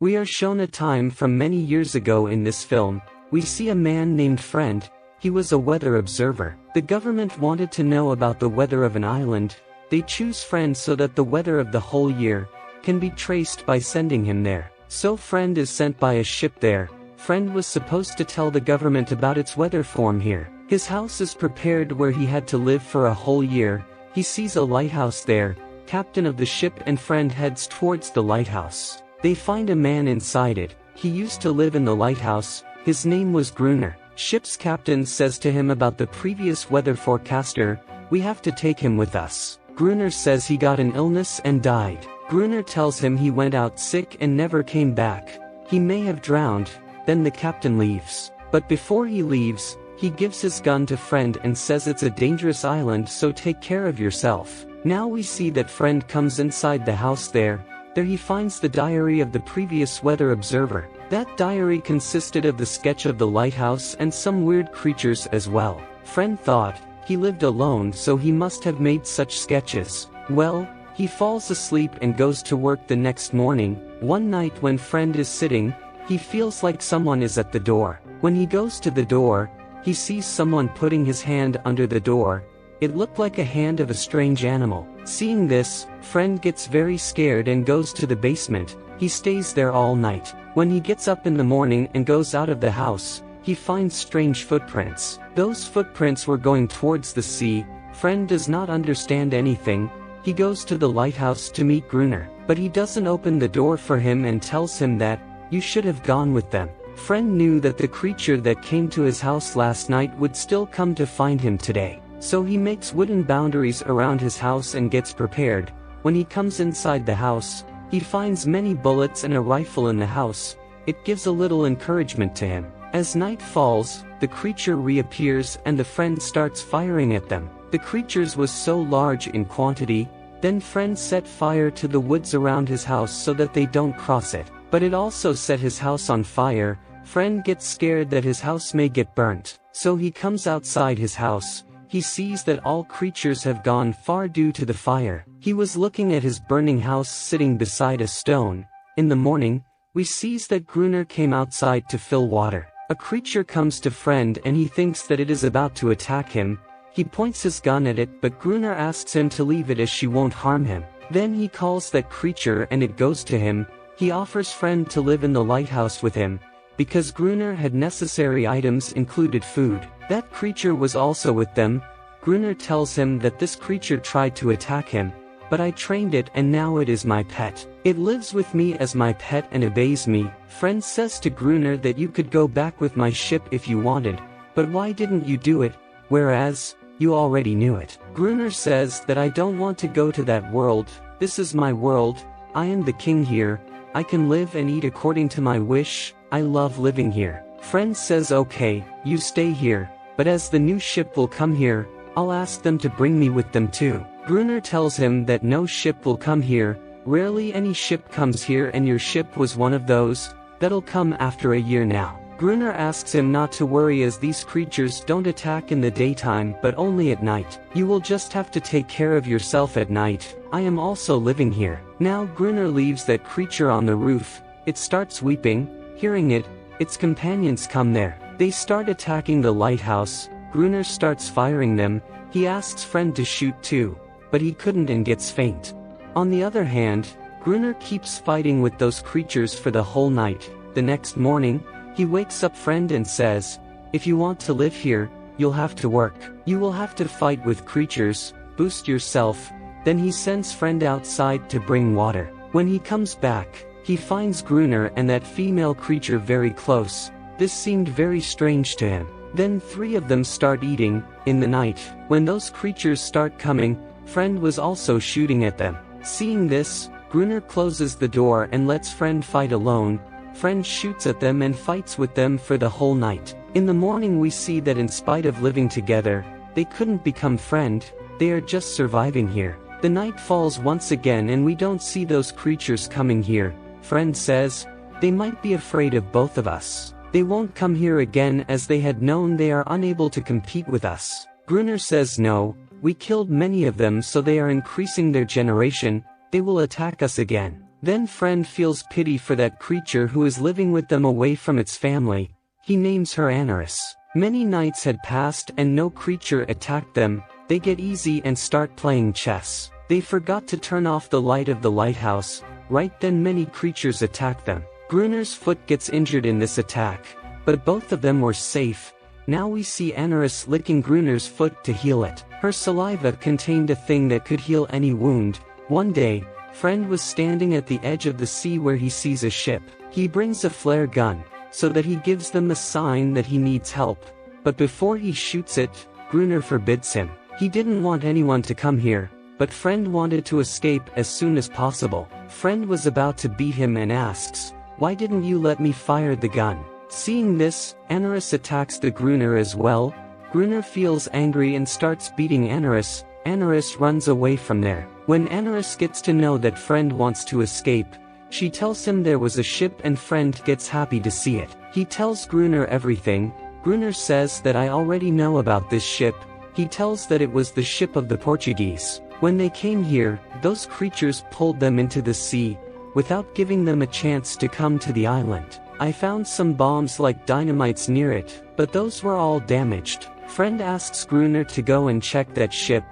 We are shown a time from many years ago in this film. We see a man named Friend. He was a weather observer. The government wanted to know about the weather of an island. They choose Friend so that the weather of the whole year can be traced by sending him there. So Friend is sent by a ship there. Friend was supposed to tell the government about its weather form here. His house is prepared where he had to live for a whole year. He sees a lighthouse there. Captain of the ship and Friend heads towards the lighthouse. They find a man inside it. He used to live in the lighthouse. His name was Gruner. Ship's captain says to him about the previous weather forecaster. We have to take him with us. Gruner says he got an illness and died. Gruner tells him he went out sick and never came back. He may have drowned. Then the captain leaves. But before he leaves, he gives his gun to Friend and says it's a dangerous island, so take care of yourself. Now we see that Friend comes inside the house there. There he finds the diary of the previous weather observer. That diary consisted of the sketch of the lighthouse and some weird creatures as well. Friend thought he lived alone, so he must have made such sketches. Well, he falls asleep and goes to work the next morning. One night when Friend is sitting, he feels like someone is at the door. When he goes to the door, he sees someone putting his hand under the door. It looked like a hand of a strange animal. Seeing this, Friend gets very scared and goes to the basement. He stays there all night. When he gets up in the morning and goes out of the house, he finds strange footprints. Those footprints were going towards the sea. Friend does not understand anything. He goes to the lighthouse to meet Gruner, but he doesn't open the door for him and tells him that, you should have gone with them. Friend knew that the creature that came to his house last night would still come to find him today. So he makes wooden boundaries around his house and gets prepared. When he comes inside the house, he finds many bullets and a rifle in the house. It gives a little encouragement to him. As night falls, the creature reappears and the Friend starts firing at them. The creatures was so large in quantity. Then Friend set fire to the woods around his house so that they don't cross it. But it also set his house on fire. Friend gets scared that his house may get burnt. So he comes outside his house. He sees that all creatures have gone far due to the fire. He was looking at his burning house sitting beside a stone. In the morning, we sees that Gruner came outside to fill water. A creature comes to Friend and he thinks that it is about to attack him. He points his gun at it, but Gruner asks him to leave it as she won't harm him. Then he calls that creature and it goes to him. He offers Friend to live in the lighthouse with him. Because Gruner had necessary items included food. That creature was also with them. Gruner tells him that this creature tried to attack him, but I trained it and now it is my pet. It lives with me as my pet and obeys me. Friend says to Gruner that you could go back with my ship if you wanted, but why didn't you do it, whereas, you already knew it? Gruner says that I don't want to go to that world. This is my world. I am the king here. I can live and eat according to my wish. I love living here. Friend says okay, you stay here, but as the new ship will come here, I'll ask them to bring me with them too. Gruner tells him that no ship will come here. Rarely any ship comes here and your ship was one of those. That'll come after a year now. Gruner asks him not to worry as these creatures don't attack in the daytime but only at night. You will just have to take care of yourself at night. I am also living here. Now Gruner leaves that creature on the roof. It starts weeping. Hearing it, its companions come there. They start attacking the lighthouse. Gruner starts firing them. He asks Friend to shoot too, but he couldn't and gets faint. On the other hand, Gruner keeps fighting with those creatures for the whole night. The next morning, he wakes up Friend and says, if you want to live here, you'll have to work. You will have to fight with creatures, boost yourself. Then he sends Friend outside to bring water. When he comes back, he finds Gruner and that female creature very close. This seemed very strange to him. Then three of them start eating. In the night, when those creatures start coming, Friend was also shooting at them. Seeing this, Gruner closes the door and lets Friend fight alone. Friend shoots at them and fights with them for the whole night. In the morning we see that in spite of living together, they couldn't become friend. They are just surviving here. The night falls once again and we don't see those creatures coming here. Friend says, they might be afraid of both of us. They won't come here again as they had known they are unable to compete with us. Gruner says no, we killed many of them so they are increasing their generation, they will attack us again. Then friend feels pity for that creature who is living with them away from its family. He names her Anarus. Many nights had passed and no creature attacked them. They get easy and start playing chess. They forgot to turn off the light of the lighthouse. Right then many creatures attack them. Gruner's foot gets injured in this attack, but both of them were safe. Now we see Anarus licking Gruner's foot to heal it. Her saliva contained a thing that could heal any wound. One day, friend was standing at the edge of the sea where he sees a ship. He brings a flare gun, so that he gives them a sign that he needs help. But before he shoots it, Gruner forbids him. He didn't want anyone to come here, but friend wanted to escape as soon as possible. Friend was about to beat him and asks, "Why didn't you let me fire the gun?" Seeing this, Anarus attacks the Gruner as well. Gruner feels angry and starts beating Anarus. Anarus runs away from there. When Anarus gets to know that friend wants to escape, she tells him there was a ship and friend gets happy to see it. He tells Gruner everything. Gruner says that I already know about this ship. He tells that it was the ship of the Portuguese. When they came here, those creatures pulled them into the sea, without giving them a chance to come to the island. I found some bombs like dynamites near it, but those were all damaged. Friend asks Gruner to go and check that ship.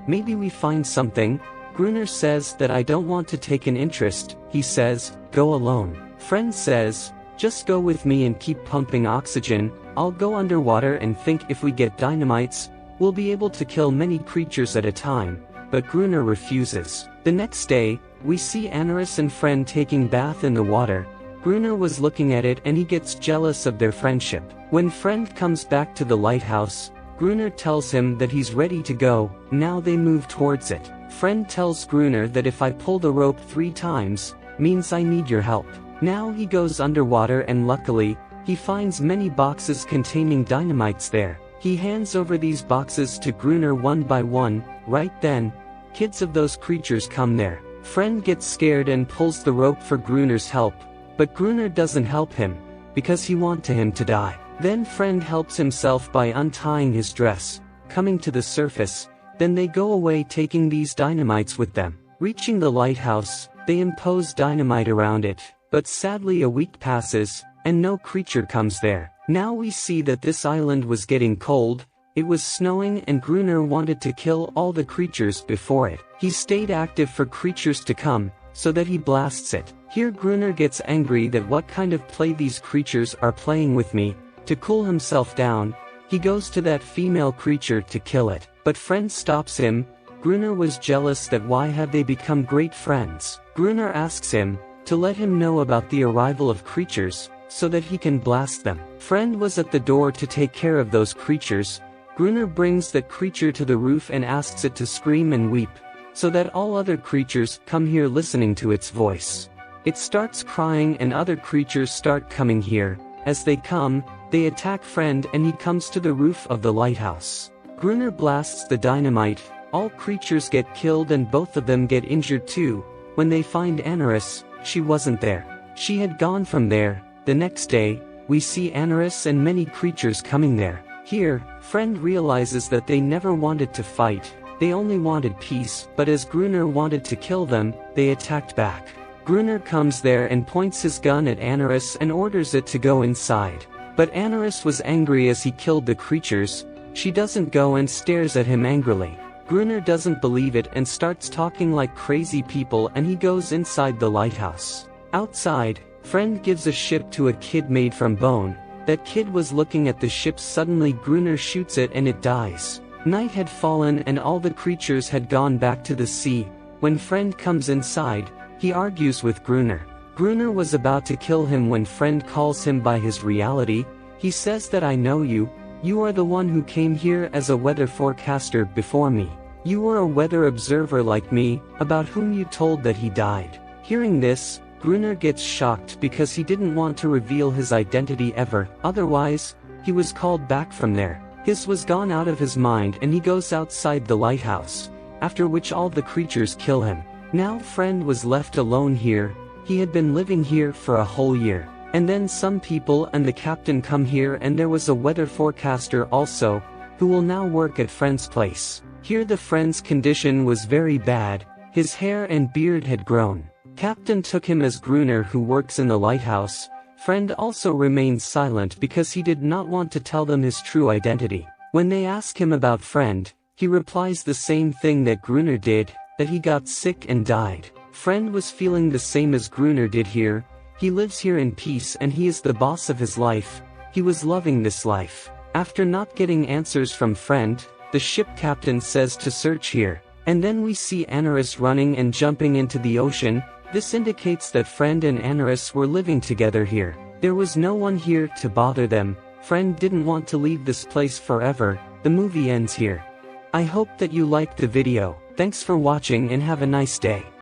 Maybe we find something. Gruner says that I don't want to take an interest. He says, go alone. Friend says, just go with me and keep pumping oxygen. I'll go underwater and think if we get dynamites, we'll be able to kill many creatures at a time. But Gruner refuses. The next day, we see Anarus and friend taking bath in the water. Gruner was looking at it and he gets jealous of their friendship. When friend comes back to the lighthouse, Gruner tells him that he's ready to go. Now they move towards it. Friend tells Gruner that if I pull the rope 3 times, means I need your help. Now he goes underwater and luckily, he finds many boxes containing dynamites there. He hands over these boxes to Gruner one by one. Right then, kids of those creatures come there. Friend gets scared and pulls the rope for Gruner's help, but Gruner doesn't help him, because he wants him to die. Then friend helps himself by untying his dress, coming to the surface. Then they go away taking these dynamites with them. Reaching the lighthouse, they impose dynamite around it, but sadly a week passes, and no creature comes there. Now we see that this island was getting cold. It was snowing and Gruner wanted to kill all the creatures before it. He stayed active for creatures to come, so that he blasts it. Here Gruner gets angry that what kind of play these creatures are playing with me. To cool himself down, he goes to that female creature to kill it. But friend stops him. Gruner was jealous that why have they become great friends. Gruner asks him to let him know about the arrival of creatures, so that he can blast them. Friend was at the door to take care of those creatures. Gruner brings that creature to the roof and asks it to scream and weep, so that all other creatures come here listening to its voice. It starts crying and other creatures start coming here. As they come, they attack friend and he comes to the roof of the lighthouse. Gruner blasts the dynamite. All creatures get killed and both of them get injured too. When they find Anarus, she wasn't there. She had gone from there. The next day, we see Anarus and many creatures coming there. Here, friend realizes that they never wanted to fight. They only wanted peace, but as Gruner wanted to kill them, they attacked back. Gruner comes there and points his gun at Anarus and orders it to go inside. But Anarus was angry as he killed the creatures. She doesn't go and stares at him angrily. Gruner doesn't believe it and starts talking like crazy people and he goes inside the lighthouse. Outside, friend gives a ship to a kid made from bone. That kid was looking at the ship. Suddenly Gruner shoots it and it dies. Night had fallen and all the creatures had gone back to the sea. When friend comes inside, he argues with Gruner. Gruner was about to kill him when friend calls him by his reality. He says that I know you. You are the one who came here as a weather forecaster before me. You were a weather observer like me, about whom you told that he died. Hearing this, Gruner gets shocked because he didn't want to reveal his identity ever. Otherwise, he was called back from there. His was gone out of his mind and he goes outside the lighthouse, after which all the creatures kill him. Now friend was left alone here. He had been living here for a whole year. And then some people and the captain come here and there was a weather forecaster also, who will now work at friend's place. Here the friend's condition was very bad. His hair and beard had grown. Captain took him as Gruner, who works in the lighthouse. Friend also remained silent because he did not want to tell them his true identity. When they ask him about Friend, he replies the same thing that Gruner did, that he got sick and died. Friend was feeling the same as Gruner did here. He lives here in peace and he is the boss of his life. He was loving this life. After not getting answers from Friend, the ship captain says to search here. And then we see Anaris running and jumping into the ocean. This indicates that Friend and Anaris were living together here. There was no one here to bother them. Friend didn't want to leave this place forever. The movie ends here. I hope that you liked the video. Thanks for watching and have a nice day.